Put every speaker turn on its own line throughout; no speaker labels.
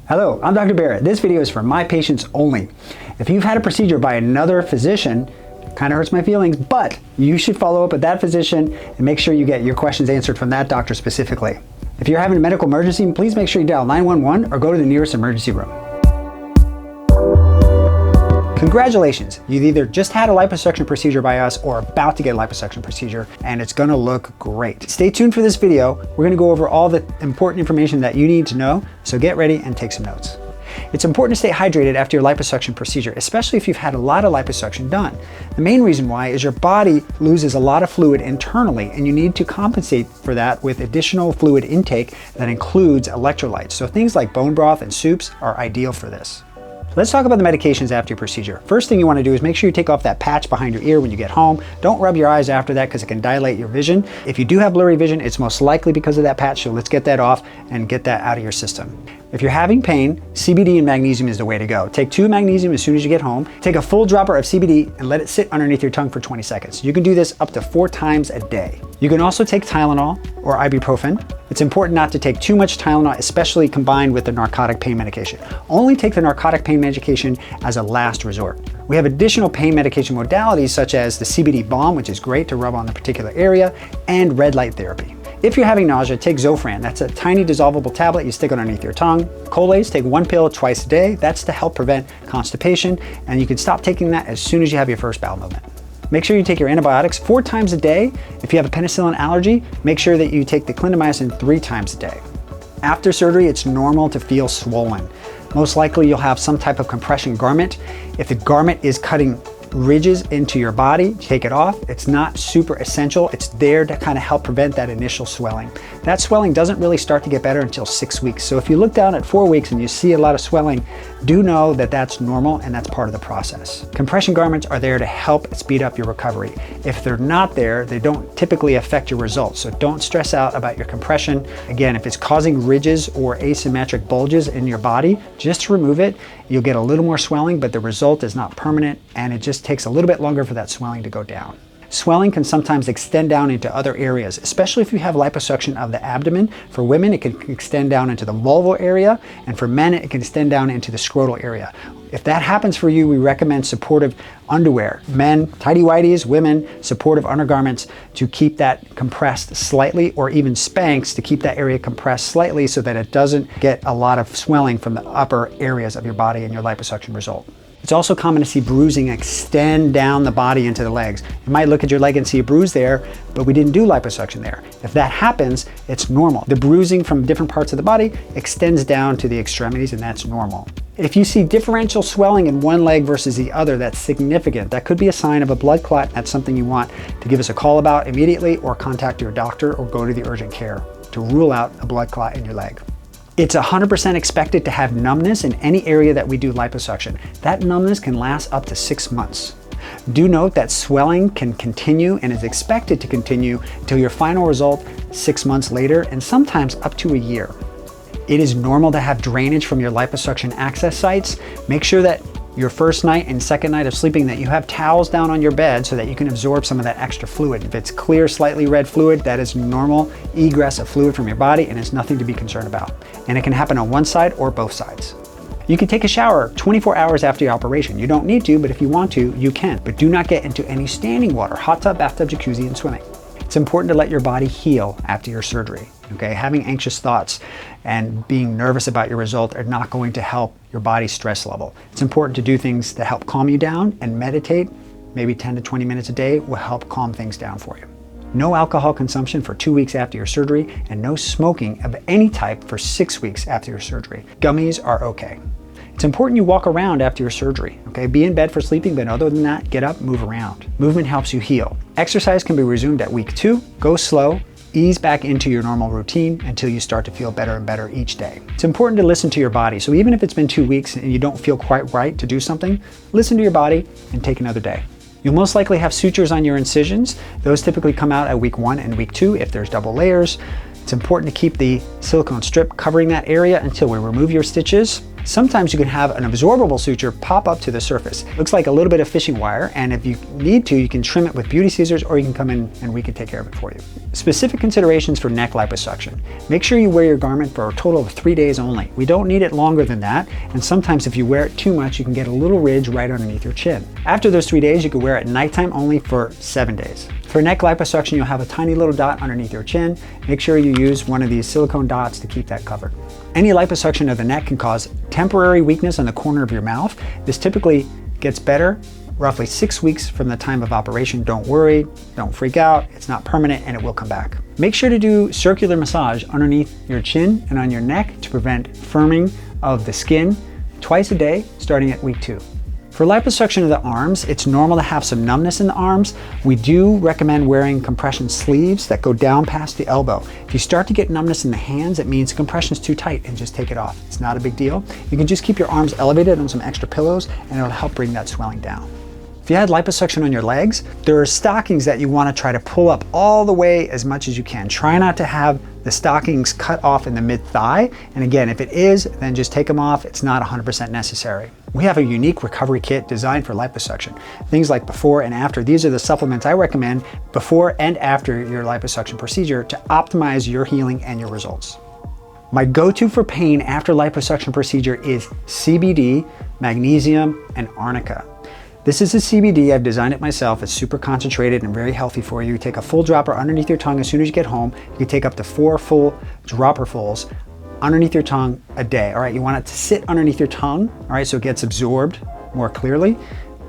Hello, I'm Dr. Barrett. This video is for my patients only. If you've had a procedure by another physician, kind of hurts my feelings, but you should follow up with that physician and make sure you get your questions answered from that doctor specifically. If you're having a medical emergency, please make sure you dial 911 or go to the nearest emergency room. Congratulations, you've either just had a liposuction procedure by us or about to get a liposuction procedure, and it's gonna look great. Stay tuned for this video. We're gonna go over all the important information that you need to know, so get ready and take some notes. It's important to stay hydrated after your liposuction procedure, especially if you've had a lot of liposuction done. The main reason why is your body loses a lot of fluid internally, and you need to compensate for that with additional fluid intake that includes electrolytes. So things like bone broth and soups are ideal for this. Let's talk about the medications after your procedure. First thing you want to do is make sure you take off that patch behind your ear when you get home. Don't rub your eyes after that because it can dilate your vision. If you do have blurry vision, it's most likely because of that patch, so let's get that off and get that out of your system. If you're having pain, CBD and magnesium is the way to go. Take 2 magnesium as soon as you get home. Take a full dropper of CBD and let it sit underneath your tongue for 20 seconds. You can do this up to 4 times a day. You can also take Tylenol or ibuprofen. It's important not to take too much Tylenol, especially combined with the narcotic pain medication. Only take the narcotic pain medication as a last resort. We have additional pain medication modalities such as the CBD balm, which is great to rub on the particular area, and red light therapy. If you're having nausea, take Zofran. That's a tiny dissolvable tablet you stick underneath your tongue. Colace, take 1 pill twice a day. That's to help prevent constipation, and you can stop taking that as soon as you have your first bowel movement. Make sure you take your antibiotics 4 times a day. If you have a penicillin allergy, make sure that you take the clindamycin 3 times a day. After surgery, it's normal to feel swollen. Most likely you'll have some type of compression garment. If the garment is cutting ridges into your body, take it off. It's not super essential. It's there to kind of help prevent that initial swelling. That swelling doesn't really start to get better until 6 weeks. So if you look down at 4 weeks and you see a lot of swelling, do know that that's normal and that's part of the process. Compression garments are there to help speed up your recovery. If they're not there, they don't typically affect your results. So don't stress out about your compression. Again, if it's causing ridges or asymmetric bulges in your body, just remove it. You'll get a little more swelling, but the result is not permanent, and it just takes a little bit longer for that swelling to go down. Swelling can sometimes extend down into other areas, especially if you have liposuction of the abdomen. For women, it can extend down into the vulval area, and for men, it can extend down into the scrotal area. If that happens for you, we recommend supportive underwear. Men, tighty-whities; women, supportive undergarments to keep that compressed slightly, or even Spanx to keep that area compressed slightly so that it doesn't get a lot of swelling from the upper areas of your body in your liposuction result. It's also common to see bruising extend down the body into the legs. You might look at your leg and see a bruise there, but we didn't do liposuction there. If that happens, it's normal. The bruising from different parts of the body extends down to the extremities, and that's normal. If you see differential swelling in one leg versus the other, that's significant. That could be a sign of a blood clot. That's something you want to give us a call about immediately, or contact your doctor or go to the urgent care to rule out a blood clot in your leg. It's 100% expected to have numbness in any area that we do liposuction. That numbness can last up to 6 months. Do note that swelling can continue and is expected to continue until your final result 6 months later, and sometimes up to a year. It is normal to have drainage from your liposuction access sites. Make sure that your first night and second night of sleeping that you have towels down on your bed so that you can absorb some of that extra fluid. If it's clear, slightly red fluid, that is normal egress of fluid from your body, and it's nothing to be concerned about. And it can happen on one side or both sides. You can take a shower 24 hours after your operation. You don't need to, but if you want to, you can. But do not get into any standing water, hot tub, bathtub, jacuzzi, and swimming. It's important to let your body heal after your surgery. Okay, having anxious thoughts and being nervous about your result are not going to help your body's stress level. It's important to do things that help calm you down, and meditate, maybe 10 to 20 minutes a day, will help calm things down for you. No alcohol consumption for 2 weeks after your surgery, and no smoking of any type for 6 weeks after your surgery. Gummies are okay. It's important you walk around after your surgery, okay? Be in bed for sleeping, but other than that, get up, move around. Movement helps you heal. Exercise can be resumed at week 2. Go slow. Ease back into your normal routine until you start to feel better and better each day. It's important to listen to your body. So even if it's been 2 weeks and you don't feel quite right to do something, listen to your body and take another day. You'll most likely have sutures on your incisions. Those typically come out at week 1 and week 2 if there's double layers. It's important to keep the silicone strip covering that area until we remove your stitches. Sometimes you can have an absorbable suture pop up to the surface. Looks like a little bit of fishing wire, and if you need to, you can trim it with beauty scissors, or you can come in and we can take care of it for you. Specific considerations for neck liposuction. Make sure you wear your garment for a total of 3 days only. We don't need it longer than that, and sometimes if you wear it too much, you can get a little ridge right underneath your chin. After those 3 days, you can wear it nighttime only for 7 days. For neck liposuction, you'll have a tiny little dot underneath your chin. Make sure you use one of these silicone dots to keep that covered. Any liposuction of the neck can cause temporary weakness on the corner of your mouth. This typically gets better roughly 6 weeks from the time of operation. Don't worry, don't freak out. It's not permanent and it will come back. Make sure to do circular massage underneath your chin and on your neck to prevent firming of the skin twice a day starting at week 2. For liposuction of the arms, it's normal to have some numbness in the arms. We do recommend wearing compression sleeves that go down past the elbow. If you start to get numbness in the hands, it means the compression's too tight and just take it off. It's not a big deal. You can just keep your arms elevated on some extra pillows and it'll help bring that swelling down. If you had liposuction on your legs, there are stockings that you want to try to pull up all the way as much as you can. Try not to have the stockings cut off in the mid-thigh. And again, if it is, then just take them off. It's not 100% necessary. We have a unique recovery kit designed for liposuction. Things like before and after. These are the supplements I recommend before and after your liposuction procedure to optimize your healing and your results. My go-to for pain after liposuction procedure is CBD, magnesium, and Arnica. This is a CBD, I've designed it myself. It's super concentrated and very healthy for you. Take a full dropper underneath your tongue as soon as you get home. You can take up to 4 full dropperfuls underneath your tongue a day. All right, you want it to sit underneath your tongue, all right, so it gets absorbed more clearly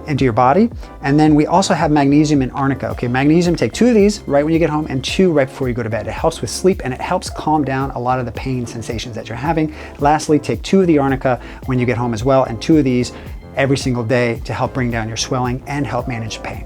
into your body. And then we also have magnesium and Arnica. Okay, magnesium, take 2 of these right when you get home and 2 right before you go to bed. It helps with sleep and it helps calm down a lot of the pain sensations that you're having. Lastly, take 2 of the Arnica when you get home as well, and 2 of these every single day to help bring down your swelling and help manage pain.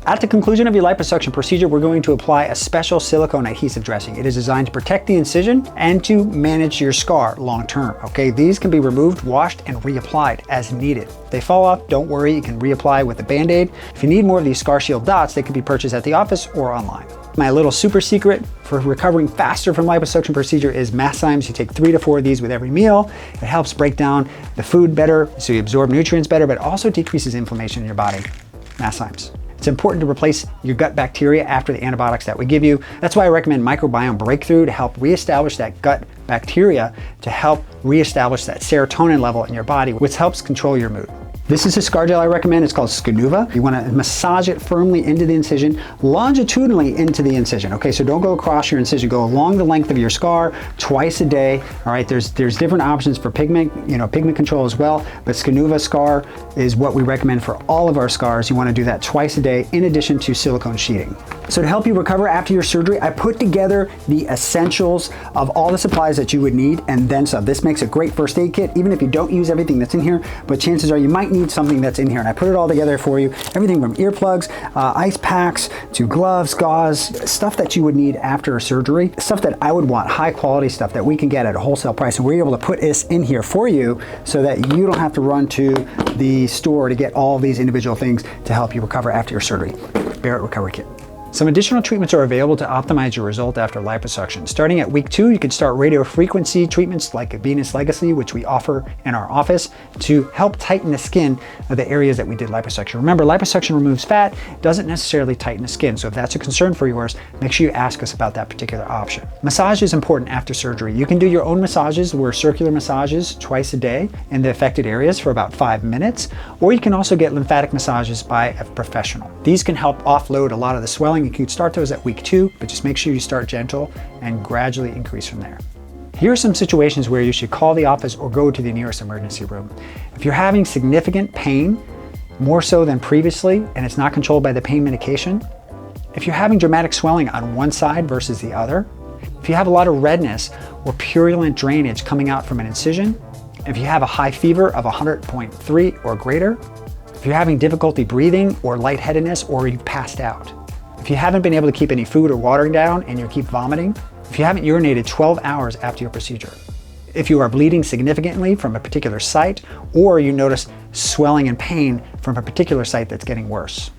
At the conclusion of your liposuction procedure, we're going to apply a special silicone adhesive dressing. It is designed to protect the incision and to manage your scar long term. Okay, these can be removed, washed, and reapplied as needed. If they fall off, don't worry, you can reapply with a Band-Aid. If you need more of these Scar Shield dots, they can be purchased at the office or online. My little super secret for recovering faster from liposuction procedure is MassZymes. You take 3 to 4 of these with every meal. It helps break down the food better, so you absorb nutrients better, but also decreases inflammation in your body. MassZymes. It's important to replace your gut bacteria after the antibiotics that we give you. That's why I recommend MicroBiome Breakthrough to help reestablish that gut bacteria, to help reestablish that serotonin level in your body, which helps control your mood. This is a scar gel I recommend. It's called Skinuva. You want to massage it firmly into the incision, longitudinally into the incision. Okay, so don't go across your incision. Go along the length of your scar twice a day. All right, there's different options for pigment, pigment control as well, but Skinuva Scar is what we recommend for all of our scars. You want to do that twice a day in addition to silicone sheeting. So to help you recover after your surgery, I put together the essentials of all the supplies that you would need and then some. This makes a great first aid kit, even if you don't use everything that's in here, but chances are you might need something that's in here, and I put it all together for you. Everything from earplugs, ice packs, to gloves, gauze, stuff that you would need after a surgery, stuff that I would want, high quality stuff that we can get at a wholesale price, and we're able to put this in here for you so that you don't have to run to the store to get all these individual things to help you recover after your surgery. Barrett Recovery Kit. Some additional treatments are available to optimize your result after liposuction. Starting at week 2, you can start radiofrequency treatments like Venus Legacy, which we offer in our office to help tighten the skin of the areas that we did liposuction. Remember, liposuction removes fat, doesn't necessarily tighten the skin. So if that's a concern for yours, make sure you ask us about that particular option. Massage is important after surgery. You can do your own massages. We're circular massages twice a day in the affected areas for about 5 minutes, or you can also get lymphatic massages by a professional. These can help offload a lot of the swelling. You can start those at week 2, but just make sure you start gentle and gradually increase from there. Here are some situations where you should call the office or go to the nearest emergency room. If you're having significant pain, more so than previously, and it's not controlled by the pain medication, if you're having dramatic swelling on one side versus the other, if you have a lot of redness or purulent drainage coming out from an incision, if you have a high fever of 100.3 or greater, if you're having difficulty breathing or lightheadedness or you've passed out, if you haven't been able to keep any food or water down and you keep vomiting, if you haven't urinated 12 hours after your procedure, if you are bleeding significantly from a particular site, or you notice swelling and pain from a particular site that's getting worse.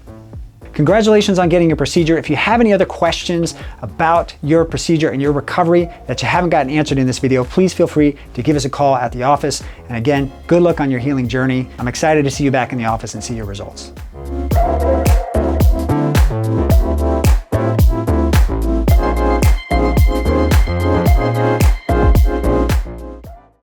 Congratulations on getting your procedure. If you have any other questions about your procedure and your recovery that you haven't gotten answered in this video, please feel free to give us a call at the office. And again, good luck on your healing journey. I'm excited to see you back in the office and see your results.